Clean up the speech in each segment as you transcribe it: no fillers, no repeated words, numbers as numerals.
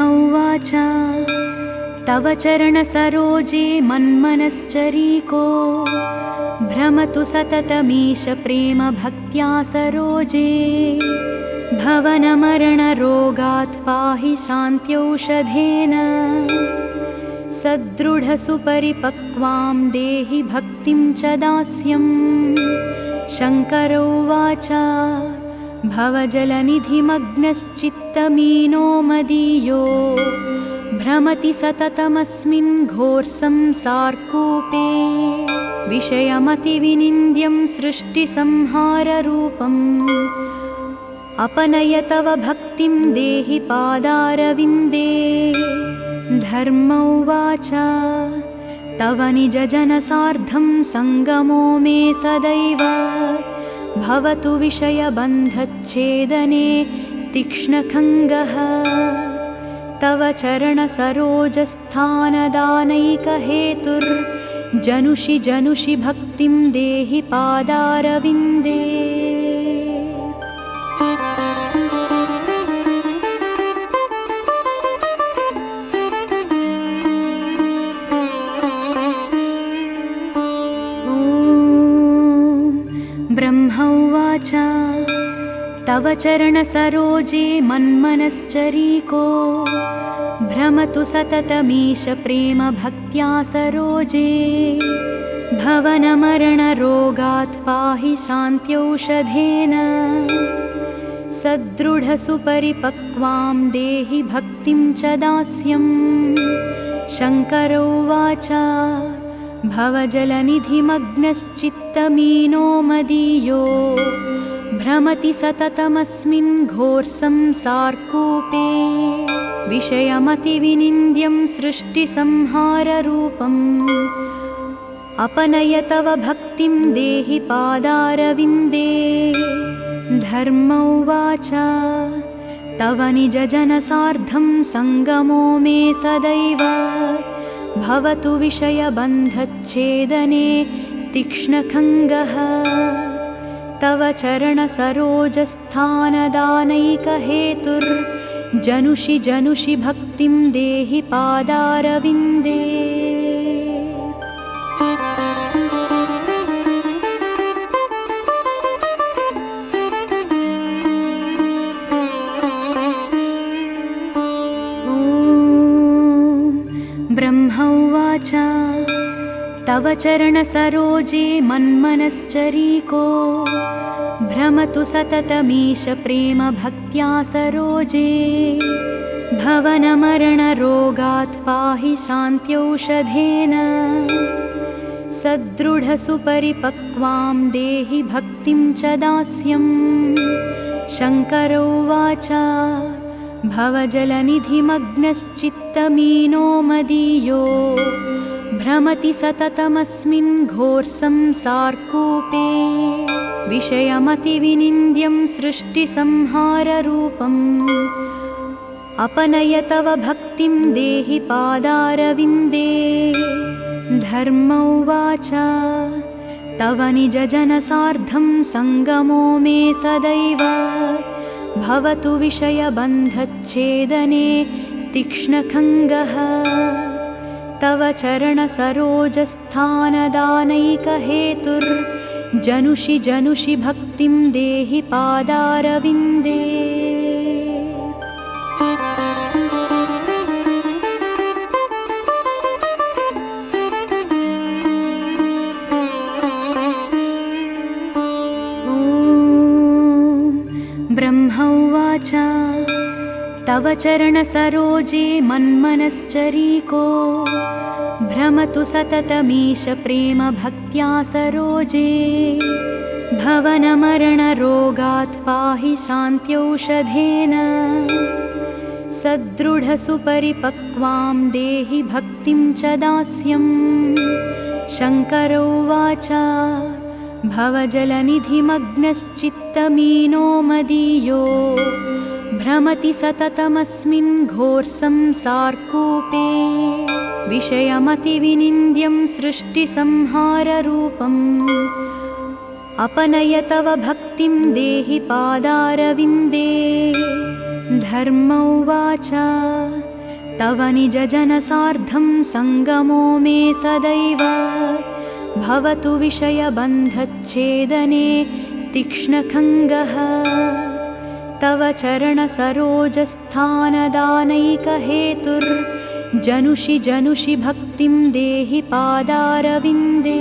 उवाच तव चरणसरोजे मन्मनश्चरीको भ्रमतु सततमीश प्रेम भक्त्या सरोजे भवनमरणरोगात् पाहि शान्त्यौषधेन सदृढसुपरिपक्वां देहि भक्तिं च दास्यम्। शङ्कर उवाच भवजलनिधिमग्नश्चित्तमीनो मदीयो भ्रमति सततमस्मिन् घोरसंसारकूपे विषयमतिविनिन्द्यं सृष्टिसंहाररूपम् अपनय तव भक्तिं देहि पादारविन्दे। धर्म उवाच तव निजजनसार्धं सङ्गमो मे सदैव भवतु विषयबन्धच्छेदने तीक्ष्णखङ्गः तव चरणसरोजस्थानदानैकहेतुर्जनुषि जनुषि भक्तिं देहि पादारविन्दे। ब्रह्म उवाच तव चरणसरोजे मन्मनश्चरीको भ्रमतु सततमीश प्रेम भक्त्या सरोजे भवनमरणरोगात् पाहि शान्त्यौषधेन सदृढसुपरिपक्वां देहि भक्तिं च दास्यम्। शङ्कर उवाच भवजलनिधिमग्नश्चित्तमीनो मदीयो भ्रमति सततमस्मिन् घोरसंसारकूपे विषयमतिविनिन्द्यं सृष्टिसंहाररूपम् अपनय तव भक्तिं देहि पादारविन्दे। धर्म उवाच तव निजजनसार्धं सङ्गमो मे सदैव भवतु विषयबन्धच्छेदने तीक्ष्णखङ्गः तव चरणसरोजस्थानदानैकहेतुर्जनुषि जनुषि भक्तिं देहि पादारविन्दे। ब्रह्म उवाच तव चरणसरोजे मन्मनश्चरीको भ्रमतु सततमीश प्रेम भक्त्या सरोजे भवनमरणरोगात् पाहि शान्त्यौषधेन सदृढसुपरिपक्वां देहि भक्तिं च दास्यम्। शङ्कर उवाच भवजलनिधिमग्नश्चित्तमीनो मदीयो भ्रमति सततमस्मिन् घोरसंसारकूपे विषयमतिविनिन्द्यं सृष्टिसंहाररूपम् अपनय तव भक्तिं देहि पादारविन्दे। धर्म उवाच तव निजजनसार्धं सङ्गमो मे सदैव भवतु विषयबन्धच्छेदने तीक्ष्णखङ्गः तव चरणसरोजस्थानदानैकहेतुर्जनुषि जनुषि भक्तिं देहि पादारविन्दे। ब्रह्म उवाच तव चरणसरोजे मन्मनश्चरीको भ्रमतु सततमीश प्रेम भक्त्या सरोजे भवनमरणरोगात् पाहि शान्त्यौषधेन सदृढसुपरिपक्वां देहि भक्तिं च दास्यम्। शङ्कर उवाच भवजलनिधिमग्नश्चित्तमीनो मदीयो भ्रमति सततमस्मिन् घोरसंसारकूपे विषयमतिविनिन्द्यं सृष्टिसंहाररूपम् अपनय तव भक्तिं देहि पादारविन्दे। धर्म उवाच तव निजजनसार्धं सङ्गमो मे सदैव भवतु विषयबन्धच्छेदने तीक्ष्णखङ्गः तव चरणसरोजस्थानदानैकहेतुर्जनुषि जनुषि भक्तिं देहि पादारविन्दे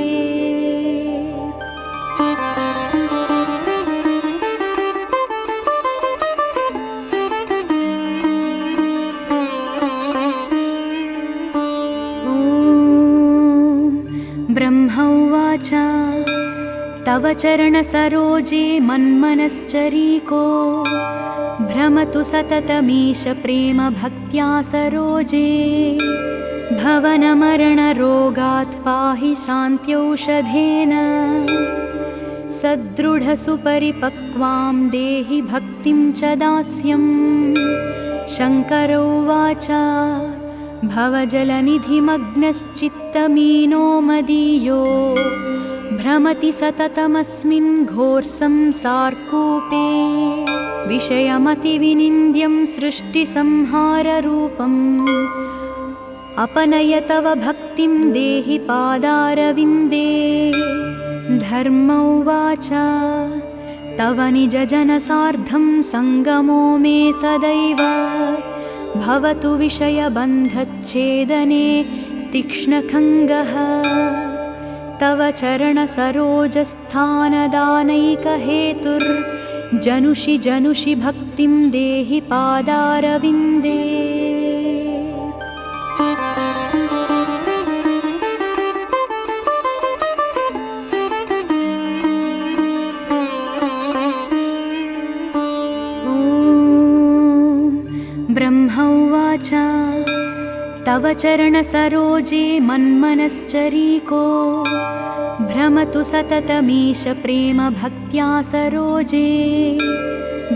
ब्रह्मा उवाच तव चरणसरोजे मन्मनश्चरीको भ्रमतु सततमीश प्रेमभक्त्या सरोजे भवनमरणरोगात् पाहि शान्त्यौषधेन सदृढसुपरिपक्वां देहि भक्तिं च दास्यं शङ्कर उवाच भवजलनिधिमग्नश्चित्तमीनो मदीयो भ्रमति सततमस्मिन् घोरसंसारकूपे विषयमतिविनिन्द्यं सृष्टिसंहाररूपम् अपनय तव भक्तिं देहि पादारविन्दे धर्म उवाच तव निजजनसार्धं सङ्गमो मे सदैव भवतु विषयबन्धच्छेदने तीक्ष्णखङ्गः तव चरणसरोजस्थानदानैकहेतुर्जनुषि जनुषि भक्तिं देहि पादारविन्दे ब्रह्मा उवाच तव चरणसरोजे मन्मनश्चरीको भ्रमतु सततमीश प्रेमभक्त्या सरोजे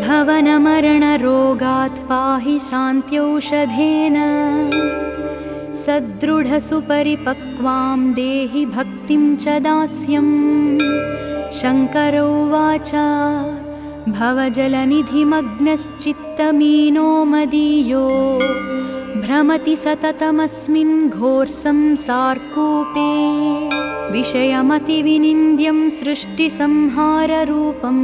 भवनमरणरोगात् पाहि शान्त्यौषधेन सदृढसुपरिपक्वां देहि भक्तिं च दास्यं शङ्कर उवाच भवजलनिधिमग्नश्चित्तमीनो मदीयो भ्रमति सततमस्मिन् घोरसंसारकूपे विषयमतिविनिन्द्यं सृष्टिसंहाररूपम्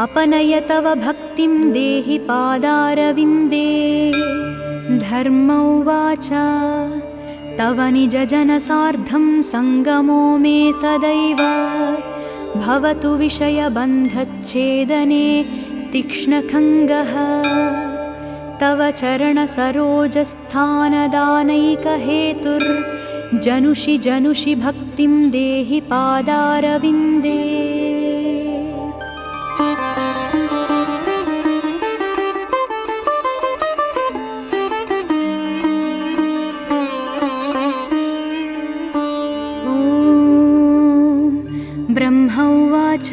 अपनय तव भक्तिं देहि पादारविन्दे धर्म उवाच तव निजजनसार्धं सङ्गमो मे सदैव भवतु विषयबन्धच्छेदने तीक्ष्णखङ्गः तव चरणसरोजस्थानदानैकहेतुर्जनुषि जनुषि भक्तिं देहि पादारविन्दे ब्रह्मा उवाच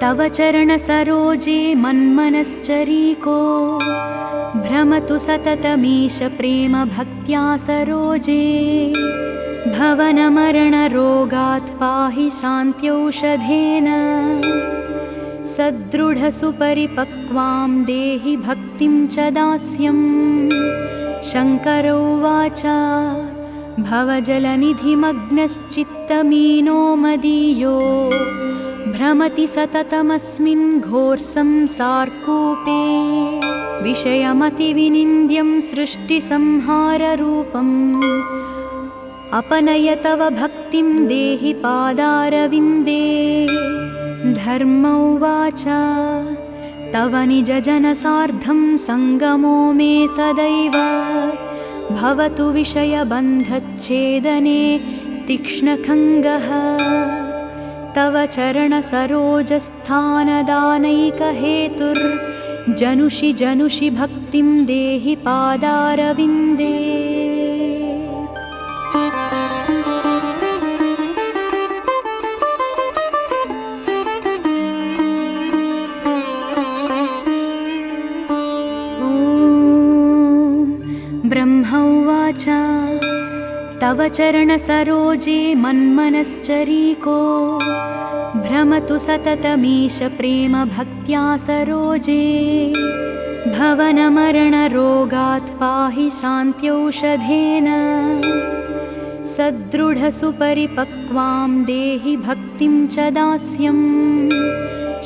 तव चरणसरोजे मन्मनश्चरीको भ्रमतु सततमीश प्रेमभक्त्या सरोजे भवनमरणरोगात् पाहि शान्त्यौषधेन सदृढसुपरिपक्वां देहि भक्तिं च दास्यं शङ्कर उवाच भवजलनिधिमग्नश्चित्तमीनो मदीयो भ्रमति सततमस्मिन् घोरसंसारकूपे विषयमतिविनिन्द्यं सृष्टिसंहाररूपम् अपनय तव भक्तिं देहि पादारविन्दे धर्म उवाच तव निजजनसार्धं सङ्गमो मे सदैव भवतु विषयबन्धच्छेदने तीक्ष्णखङ्गः तव चरणसरोजस्थानदानैकहेतुर्जनुषि जनुषि भक्तिं देहि पादारविन्दे ब्रह्मा उवाच तव चरणसरोजे मन्मनश्चरीको भ्रमतु सततमीश प्रेमभक्त्या सरोजे भवनमरणरोगात् पाहि शान्त्यौषधेन सदृढसुपरिपक्वां देहि भक्तिं च दास्यम्।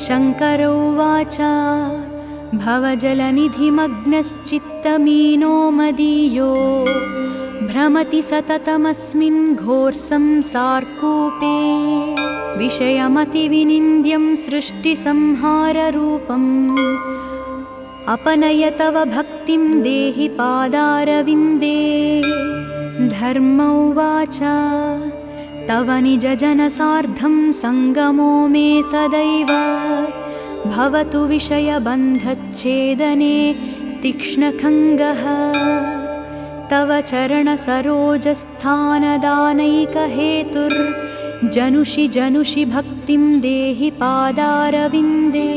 शङ्कर उवाच भवजलनिधिमग्नश्चित्तमीनो मदीयो भ्रमति सततमस्मिन् घोरसंसारकूपे विषयमतिविनिन्द्यं सृष्टिसंहाररूपम् अपनय तव भक्तिं देहि पादारविन्दे। धर्म उवाच तव निजजनसार्धं सङ्गमो मे सदैव भवतु विषयबन्धच्छेदने तीक्ष्णखङ्गः। तव चरणसरोजस्थानदानैकहेतुर्जनुषि जनुषि भक्तिं देहि पादारविन्दे।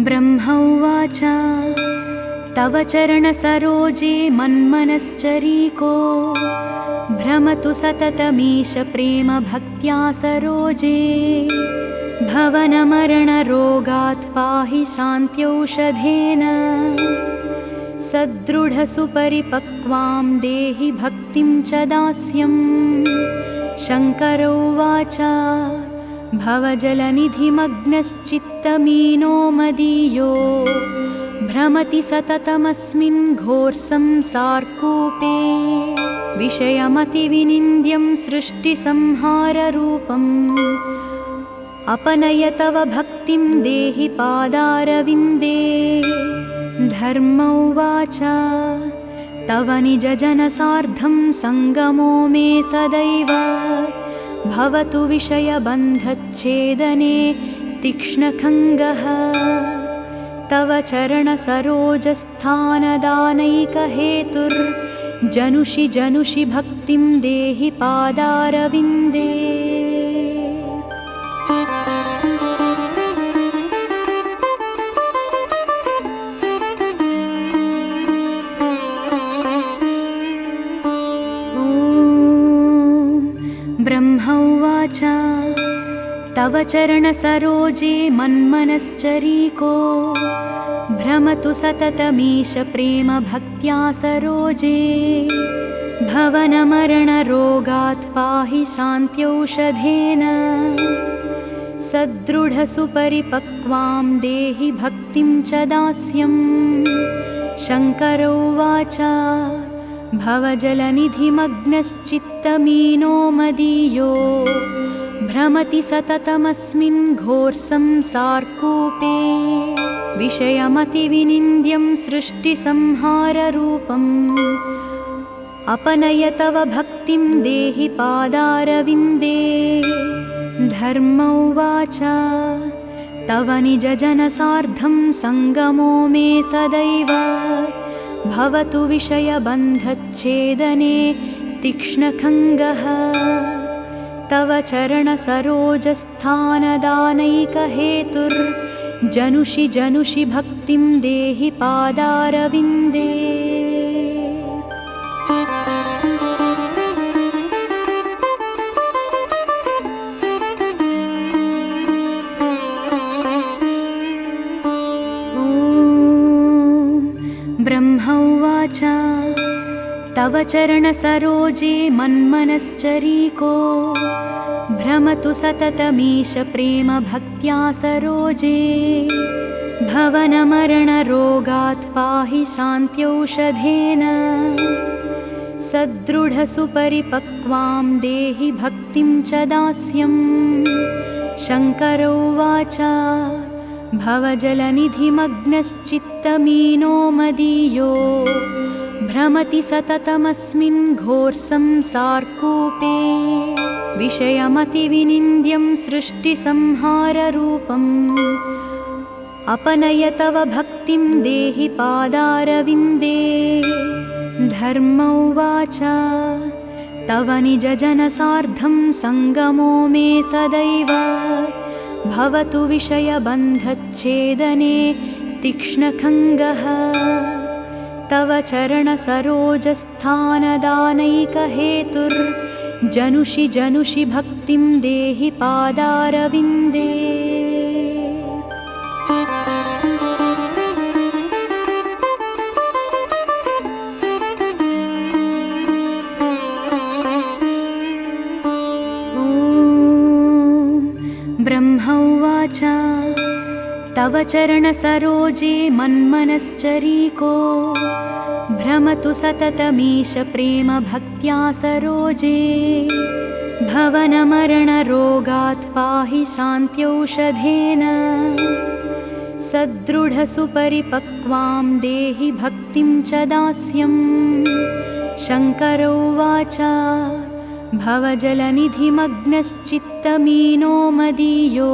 ब्रह्म उवाच तव चरणसरोजे मन्मनश्चरीको भ्रमतु सततमीश प्रेम भक्त्या सरोजे। भवनमरणरोगात् पाहि शान्त्यौषधेन सदृढसुपरिपक्वां देहि भक्तिं च दास्यम्। शङ्कर उवाच भवजलनिधिमग्नश्चित्तमीनो मदीयो भ्रमति सततमस्मिन् घोरसंसारकूपे विषयमतिविनिन्द्यं सृष्टिसंहाररूपम् अपनय तव भक्तिं देहि पादारविन्दे। धर्म उवाच तव निजजनसार्धं सङ्गमो मे सदैव भवतु विषयबन्धच्छेदने तीक्ष्णखङ्गः। तव चरणसरोजस्थानदानैकहेतुर्जनुषि जनुषि भक्तिं देहि पादारविन्दे। ब्रह्म उवाच तव चरणसरोजे मन्मनश्चरीको भ्रमतु सततमीश प्रेम भक्त्या सरोजे। भवनमरणरोगात् पाहि शान्त्यौषधेन सदृढसुपरिपक्वां देहि भक्तिं च दास्यम्। शङ्कर उवाच भवजलनिधिमग्नश्चित्तमीनो मदीयो भ्रमति सततमस्मिन् घोरसंसारकूपे विषयमतिविनिन्द्यं सृष्टिसंहाररूपम् अपनय तव भक्तिं देहि पादारविन्दे। धर्म उवाच तव निजजनसार्धं सङ्गमो मे सदैव भवतु विषयबन्धच्छेदने तीक्ष्णखङ्गः। तव चरणसरोजस्थानदानैकहेतुर्जनुषि जनुषि भक्तिं देहि पादारविन्दे। ब्रह्म उवाच तव चरणसरोजे मन्मनश्चरीको भ्रमतु सततमीश प्रेम भक्त्या सरोजे। भवनमरणरोगात् पाहि शान्त्यौषधेन सदृढसुपरिपक्वां देहि भक्तिं च दास्यम्। शङ्कर उवाच भवजलनिधिमग्नश्चित्तमीनो मदीयो भ्रमति सततमस्मिन् घोरसंसारकूपे विषयमतिविनिन्द्यं सृष्टिसंहाररूपम् अपनय तव भक्तिं देहि पादारविन्दे। धर्म उवाच तव निजजनसार्धं सङ्गमो मे सदैव भवतु विषयबन्धच्छेदने तीक्ष्णखङ्गः। तव चरणसरोजस्थानदानैकहेतुर्जनुषि जनुषि भक्तिं देहि पादारविन्दे। ब्रह्मा उवाच तव चरणसरोजे मन्मनश्चरीको भ्रमतु सततमीश प्रेम भक्त्या सरोजे। भवनमरणरोगात् पाहि शान्त्यौषधेन सदृढसुपरिपक्वां देहि भक्तिं च दास्यम्। शङ्कर उवाच भवजलनिधिमग्नश्चित्तमीनो मदीयो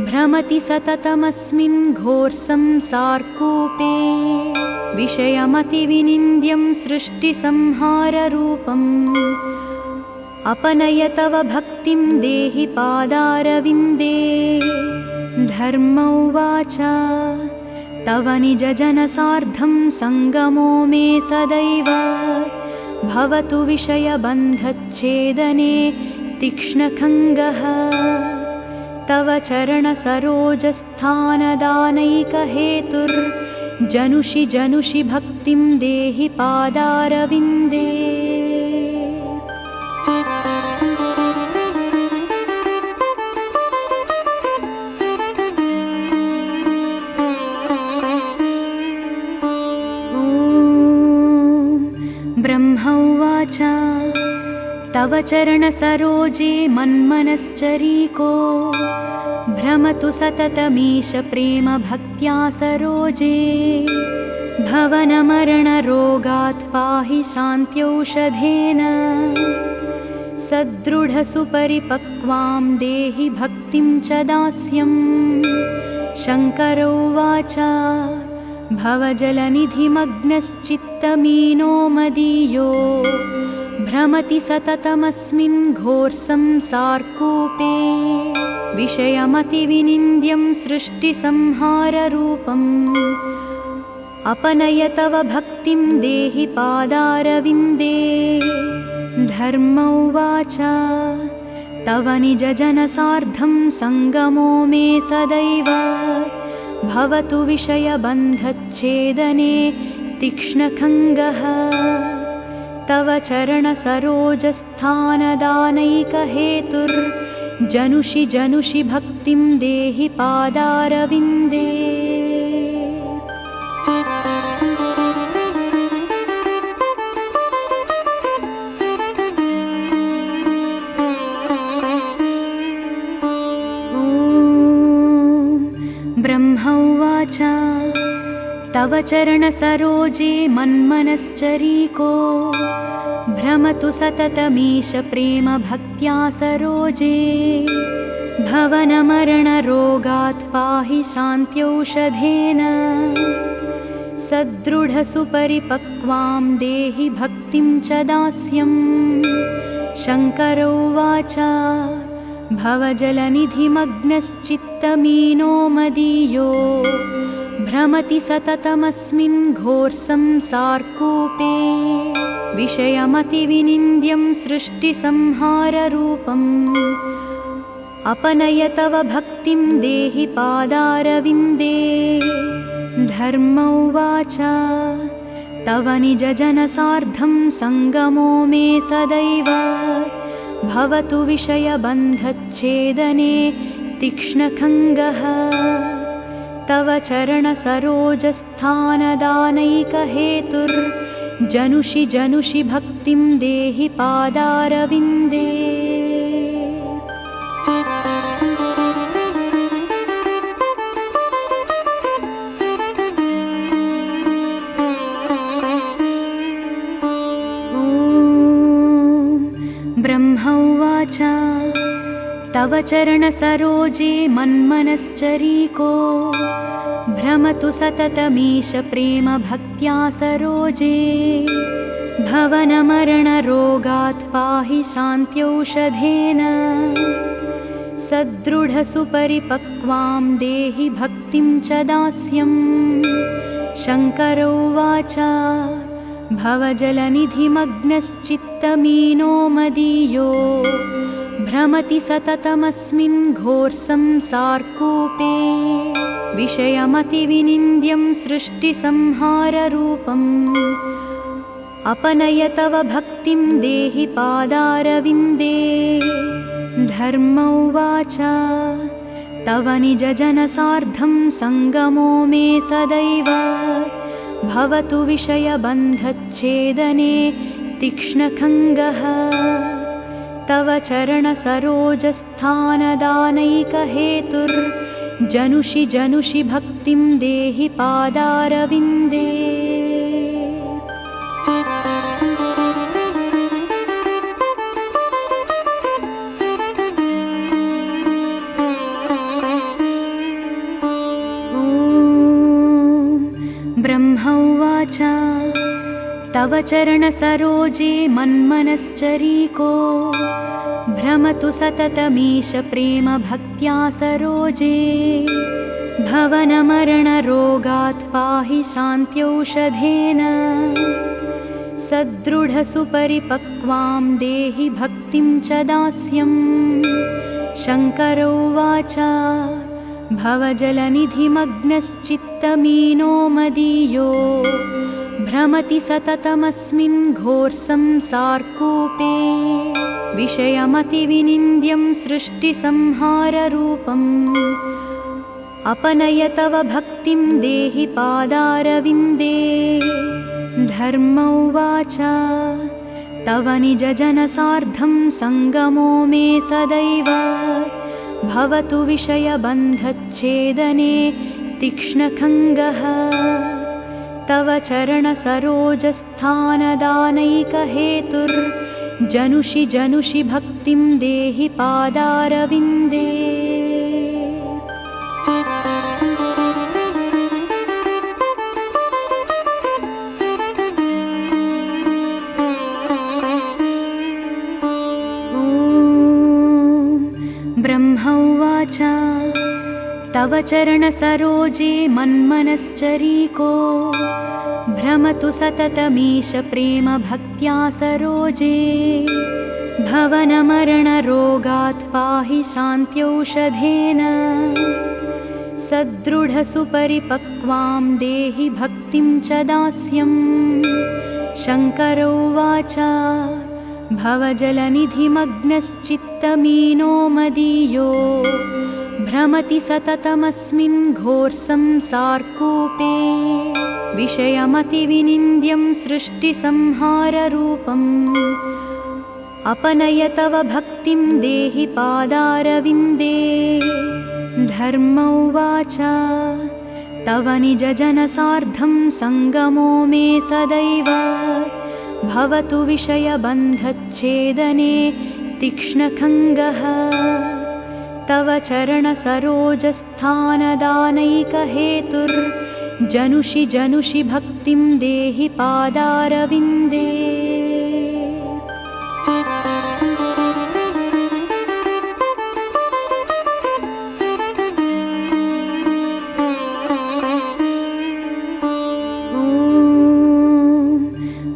भ्रमति सततमस्मिन् घोरसंसारकूपे। विषयमतिविनिन्द्यं सृष्टिसंहाररूपम् अपनय तव भक्तिं देहि पादारविन्दे। धर्म उवाच तव निजजनसार्धं सङ्गमो मे सदैव भवतु विषयबन्धच्छेदने तीक्ष्णखङ्गः। तव चरणसरोजस्थानदानैकहेतुर्जनुषि जनुषि भक्तिं देहि पादारविन्दे। ब्रह्मा उवाच तव चरणसरोजे मन्मनश्चरीको भ्रमतु सततमीश प्रेम भक्त्या सरोजे। भवनमरणरोगात् पाहि शान्त्यौषधेन सदृढसुपरिपक्वां देहि भक्तिं च दास्यम्। शङ्कर उवाच भवजलनिधिमग्नश्चित्तमीनो मदीयो भ्रमति सततमस्मिन् घोरसंसारकूपे। विषयमतिविनिन्द्यं सृष्टिसंहाररूपम् अपनय तव भक्तिं देहि पादारविन्दे। धर्म उवाच तव निजजनसार्धं सङ्गमो मे सदैव भवतु विषयबन्धच्छेदने तीक्ष्णखङ्गः। तव चरणसरोजस्थानदानैकहेतुर्जनुषि जनुषि भक्तिं देहि पादारविन्दे। ब्रह्मा उवाच तव चरणसरोजे मन्मनश्चरीको भ्रमतु सततमीश प्रेम भक्त्या सरोजे। भवनमरणरोगात् पाहि शान्त्यौषधेन सदृढसुपरिपक्वां देहि भक्तिं च दास्यम्। शङ्कर उवाच भवजलनिधिमग्नश्चित्तमीनो मदीयो भ्रमति सततमस्मिन् घोरसंसारकूपे। विषयमतिविनिन्द्यं सृष्टिसंहाररूपम् अपनय तव भक्तिं देहि पादारविन्दे। धर्म उवाच तव निजजनसार्धं सङ्गमो मे सदैव भवतु विषयबन्धच्छेदने तीक्ष्णखङ्गः। तव चरणसरोजस्थानदानैकहेतुर्जनुषि जनुषि भक्तिं देहि पादारविन्दे। ब्रह्मा उवाच तव चरणसरोजे मन्मनश्चरीको भ्रमतु सततमीश प्रेम भक्त्या सरोजे। भवनमरणरोगात् पाहि शान्त्यौषधेन सदृढसुपरिपक्वां देहि भक्तिं च दास्यम्। शङ्कर उवाच भवजलनिधिमग्नश्चित्तमीनो मदीयो भ्रमति सततमस्मिन् घोरसंसारकूपे विषयमतिविनिन्द्यं सृष्टिसंहाररूपम् अपनय तव भक्तिं देहि पादारविन्दे। धर्म उवाच तव निजजनसार्धं सङ्गमो मे सदैव भवतु विषयबन्धच्छेदने तीक्ष्णखङ्गः। तव चरणसरोजस्थानदानैकहेतुर्जनुषि जनुषि भक्तिं देहि पादारविन्दे। ब्रह्म उवाच तव चरणसरोजे मन्मनश्चरीको भ्रमतु सततमीश प्रेम भक्त्या सरोजे। भवनमरणरोगात् पाहि शान्त्यौषधेन सदृढसुपरिपक्वां देहि भक्तिं च दास्यम्। शङ्कर उवाच भवजलनिधिमग्नश्चित्तमीनो मदीयो भ्रमति सततमस्मिन् घोरसंसारकूपे विषयमतिविनिन्द्यं सृष्टिसंहाररूपम् अपनय तव भक्तिं देहि पादारविन्दे। धर्म उवाच तव निजजनसार्धं सङ्गमो मे सदैव भवतु विषयबन्धच्छेदने तीक्ष्णखङ्गः। तव चरणसरोजस्थानदानैकहेतुर्जनुषि जनुषि भक्तिं देहि पादारविन्दे। ब्रह्म उवाच तव चरणसरोजे मन्मनश्चरीको भ्रमतु सततमीश प्रेम भक्त्या सरोजे। भवनमरणरोगात् पाहि शान्त्यौषधेन सदृढसुपरिपक्वां देहि भक्तिं च दास्यम्। शङ्कर उवाच भवजलनिधिमग्नश्चित्तमीनो मदीयो भ्रमति सततमस्मिन् घोरसंसारकूपे विषयमतिविनिन्द्यं सृष्टिसंहाररूपम् अपनय तव भक्तिं देहि पादारविन्दे। धर्म उवाच तव निजजनसार्धं सङ्गमो मे सदैव भवतु विषयबन्धच्छेदने तीक्ष्णखङ्गः। तव चरणसरोजस्थानदानैकहेतुर्जनुषि जनुषि भक्तिं देहि पादारविन्दे।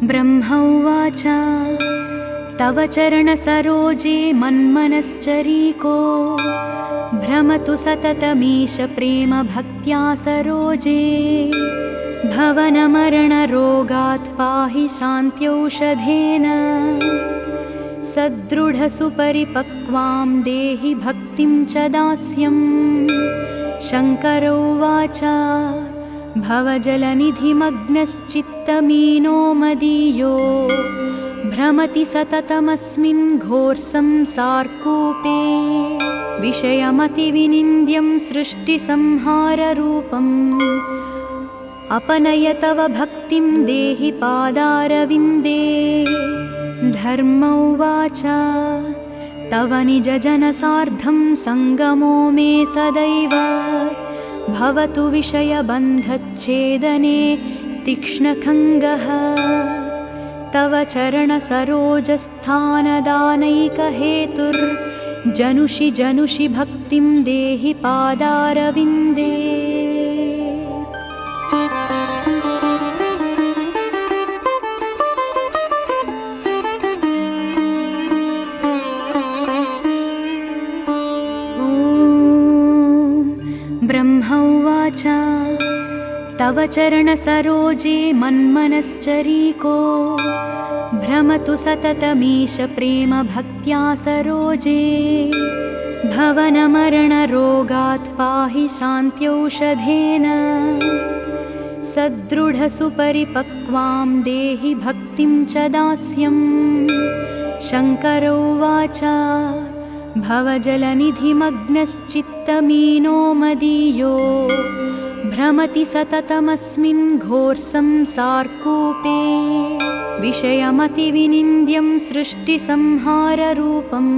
ब्रह्म उवाच तव चरणसरोजे मन्मनश्चरीको भ्रमतु सततमीश प्रेम भक्त्या सरोजे। भवनमरणरोगात् पाहि शान्त्यौषधेन सदृढसुपरिपक्वां देहि भक्तिं च दास्यम्। शङ्कर उवाच भवजलनिधिमग्नश्चित्तमीनो मदीयो भ्रमति सततमस्मिन् घोरसंसारकूपे विषयमतिविनिन्द्यं सृष्टिसंहाररूपम् अपनय तव भक्तिं देहि पादारविन्दे। धर्म उवाच तव निजजनसार्धं सङ्गमो मे सदैव भवतु विषयबन्धच्छेदने तीक्ष्णखङ्गः। तव चरणसरोजस्थानदानैकहेतुर्जनुषि जनुषि भक्तिं देहि पादारविन्दे। चरणसरोजे मन्मनश्चरीको भ्रमतु सततमीश प्रेम भक्त्या सरोजे भवनमरणरोगात् पाहि शान्त्यौषधेन सदृढसुपरिपक्वां देहि भक्तिं च दास्यम् शङ्कर उवाच भवजलनिधिमग्नश्चित्तमीनो मदीयो भ्रमति सततमस्मिन् घोरसंसारकूपे विषयमतिविनिन्द्यं सृष्टिसंहाररूपम्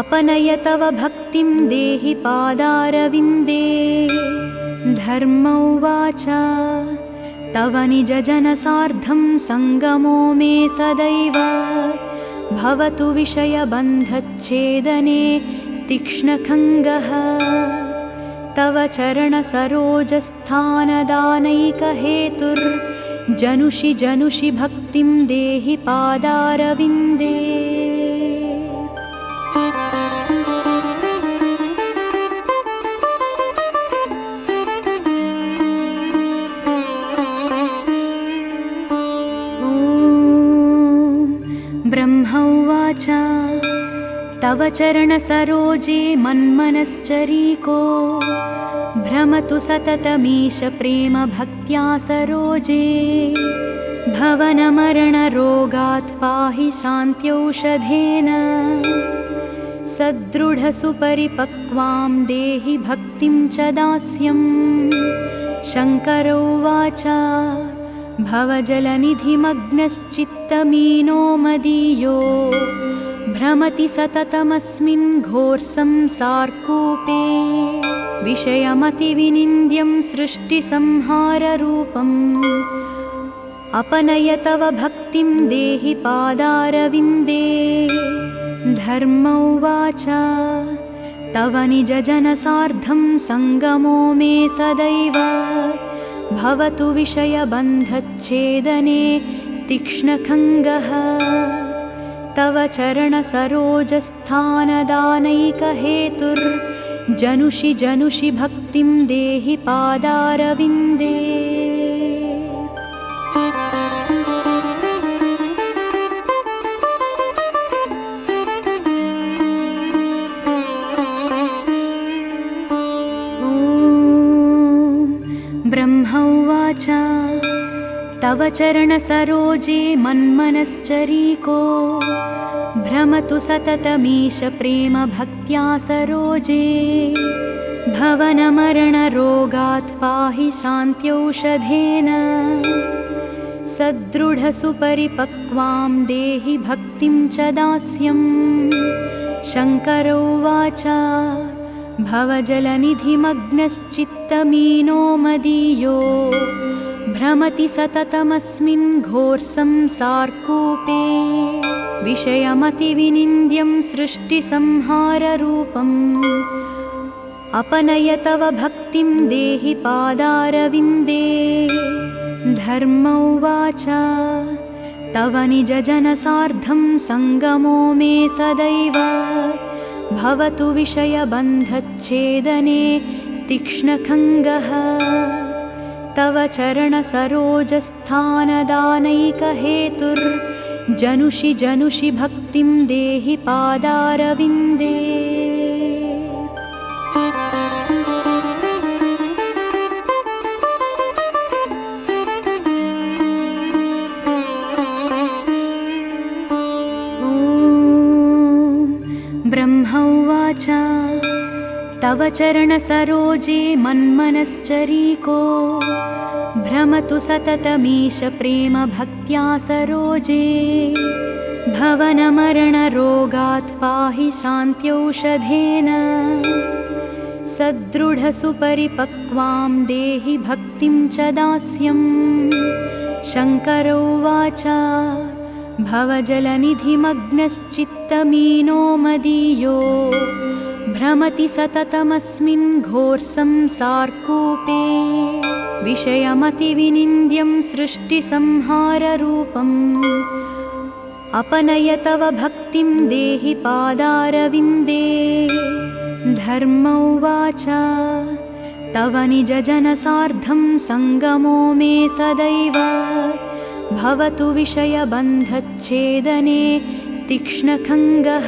अपनय तव भक्तिं देहि पादारविन्दे धर्म उवाच तव निजजनसार्धं सङ्गमो मे सदैव भवतु विषयबन्धच्छेदने तीक्ष्णखङ्गः तव चरणसरोजस्थानदानैकहेतुर्जनुषि जनुषि भक्तिं देहि पादारविन्दे ब्रह्म उवाच तव चरणसरोजे मन्मनश्चरीको भ्रमतु सततमीश प्रेम भक्त्या सरोजे भवनमरणरोगात् पाहि शान्त्यौषधेन सदृढसुपरिपक्वां देहि भक्तिं च दास्यम् शङ्कर उवाच भवजलनिधिमग्नश्चित्तमीनो मदीयो भ्रमति सततमस्मिन् घोरसंसारकूपे विषयमतिविनिन्द्यं सृष्टिसंहाररूपम् अपनय तव भक्तिं देहि पादारविन्दे धर्म उवाच तव निजजनसार्धं सङ्गमो मे सदैव भवतु विषयबन्धच्छेदने तीक्ष्णखङ्गः तव चरणसरोजस्थानदानैकहेतुर्जनुषि जनुषि भक्तिं देहि पादारविन्दे ब्रह्म उवाच तव चरणसरोजे मन्मनश्चरीको भ्रमतु सततमीश प्रेम भक्त्या सरोजे भवनमरणरोगात् पाहि शान्त्यौषधेन सदृढसुपरिपक्वां देहि भक्तिं च दास्यम् शङ्कर उवाच भवजलनिधिमग्नश्चित्तमीनो मदीयो भ्रमति सततमस्मिन् घोरसंसारकूपे विषयमतिविनिन्द्यं सृष्टिसंहाररूपम् अपनय तव भक्तिं देहि पादारविन्दे धर्म उवाच तव निजजनसार्धं सङ्गमो मे सदैव भवतु विषयबन्धच्छेदने तीक्ष्णखङ्गः तव चरणसरोजस्थानदानैकहेतुर्जनुषि जनुषि भक्तिं देहि पादारविन्दे ब्रह्म उवाच तव चरणसरोजे मन्मनश्चरीको भ्रमतु सततमीश प्रेम भक्त्या सरोजे भवनमरणरोगात् पाहि शान्त्यौषधेन सदृढसुपरिपक्वां देहि भक्तिं च दास्यम् शङ्कर उवाच भवजलनिधिमग्नश्चित्तमीनो मदीयो भ्रमति सततमस्मिन् घोरसंसारकूपे विषयमतिविनिन्द्यं सृष्टिसंहाररूपम् अपनय तव भक्तिं देहि पादारविन्दे धर्म उवाच तव निजजनसार्धं सङ्गमो मे सदैव भवतु विषयबन्धच्छेदने तीक्ष्णखङ्गः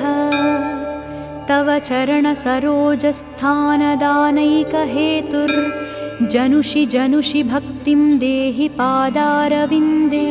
तव चरणसरोजस्थानदानैकहेतुर्जनुषि जनुषि भक्तिं देहि पादारविन्दे।